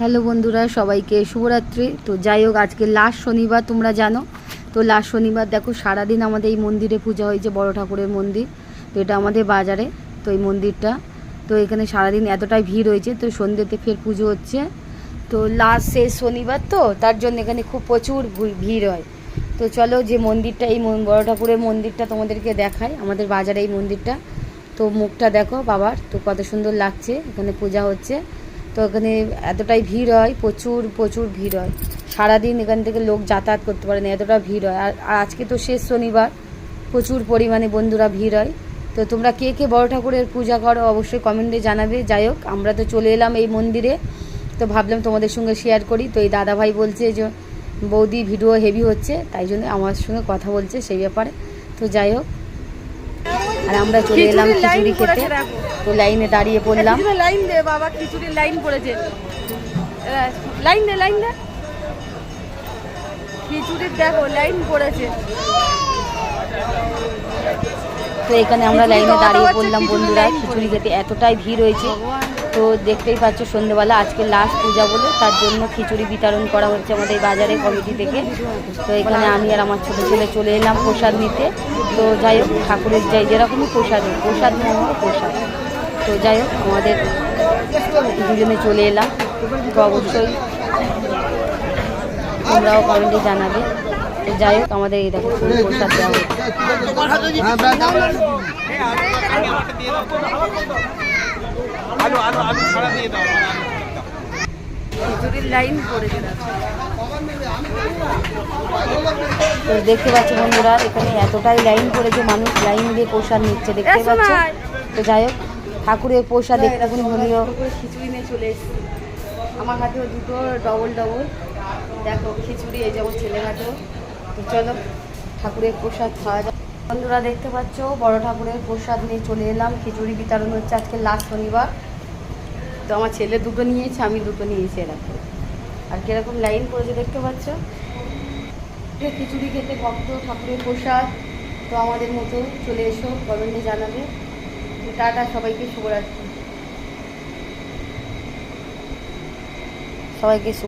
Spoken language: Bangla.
হ্যালো বন্ধুরা, সবাইকে শুভরাত্রি। তো যাই হোক, আজকে লাস্ট শনিবার, তোমরা জানো। তো লাস্ট শনিবার দেখো, সারাদিন আমাদের এই মন্দিরে পূজা হয়েছে, বড় ঠাকুরের মন্দির। তো এটা আমাদের বাজারে, তো এই মন্দিরটা, তো এখানে সারাদিন এতটাই ভিড় হয়েছে। তো সন্ধ্যেতে ফের পুজো হচ্ছে। তো লাস্ট শেষ শনিবার, তো তার জন্য এখানে খুব প্রচুর ভিড় হয়। তো চলো, যে মন্দিরটা, এই বড় ঠাকুরের মন্দিরটা তোমাদেরকে দেখাই, আমাদের বাজারে এই মন্দিরটা। তো মুখটা দেখো বাবার, তো কত সুন্দর লাগছে। এখানে পূজা হচ্ছে, তো এখানে এতটাই ভিড় হয়, প্রচুর প্রচুর ভিড় হয়। সারাদিন এখান থেকে লোক যাতায়াত করতে পারে না, এতটা ভিড় হয়। আর আজকে তো শেষ শনিবার, প্রচুর পরিমাণে বন্ধুরা ভিড় হয়। তো তোমরা কে কে বড় ঠাকুরের পূজা করো অবশ্যই কমেন্টে জানাবে। যাই হোক, আমরা তো চলে এলাম এই মন্দিরে, তো ভাবলাম তোমাদের সঙ্গে শেয়ার করি। তো এই দাদাভাই বলছে যে বৌদি ভিডিও হেভি হচ্ছে, তাই জন্য আমার সঙ্গে কথা বলছে সেই ব্যাপারে। তো যাই হোক, আর আমরা চলে এলাম খিচুড়ি খেতে। তো লাইনে দাঁড়িয়ে পড়লাম। লাইন দে বাবা, খিচুড়ির লাইন পড়েছে। লাইন দে, লাইন দে, খিচুড়ির দেখো লাইন পড়েছে। তো এখানে আমরা লাইনে দাঁড়িয়ে পড়লাম বন্ধুরা খিচুড়ি খেতে। এতটাই ভিড় হয়েছে, তো দেখতেই পাচ্ছ সন্ধ্যেবেলা আজকে লাস্ট পূজা বলে, তার জন্য খিচুড়ি বিতরণ করা হচ্ছে আমাদের বাজারে কমিটি থেকে। তো এখানে আমি আর আমার ছোটো ছেলে চলে এলাম প্রসাদ নিতে। তো যাই হোক, ঠাকুরের যাই যেরকমই প্রসাদ হোক, প্রসাদ মহা প্রসাদ। তো যাই হোক, আমাদের দুজনে চলে এলাম। তো অবশ্যই তোমরাও কমেন্টে জানাবে। তো যাই হোক, আমাদের এই দেখো ফুল প্রসাদ দেওয়া হচ্ছে। খিচুড়ির লাইন পড়েছে। তো দেখতে পাচ্ছ বন্ধুরা, এখানে এতটাই লাইন পড়েছে, মানুষ লাইন দিয়ে প্রসাদ নিচ্ছে, দেখতে পাচ্ছ। তো যাই হোক, ঠাকুরের প্রসাদ একটুখানি হলেও খিচুড়ি নিয়ে চলে এসেছি। আমার হাতেও দুটো ডবল ডবল দেখো খিচুড়ি, এই যেমন ছেলের হাতেও। তো চলো, ঠাকুরের প্রসাদ খাওয়া যায়। বন্ধুরা দেখতে পাচ্ছ, বড় ঠাকুরের প্রসাদ নিয়ে চলে এলাম। খিচুড়ি বিতরণ হচ্ছে আজকে লাস্ট শনিবার। তো আমার ছেলে দুটো নিয়েছে, আমি দুটো নিয়েছি এরকম। আর কীরকম লাইন পড়েছে দেখতে পাচ্ছ। খিচুড়ি খেতে ভক্ত, ঠাকুরের প্রসাদ। তো আমাদের মতো চলে এসো, কমেন্টে জানাবে। টাটা, সবাইকে শুভরাত্রি, সবাইকে।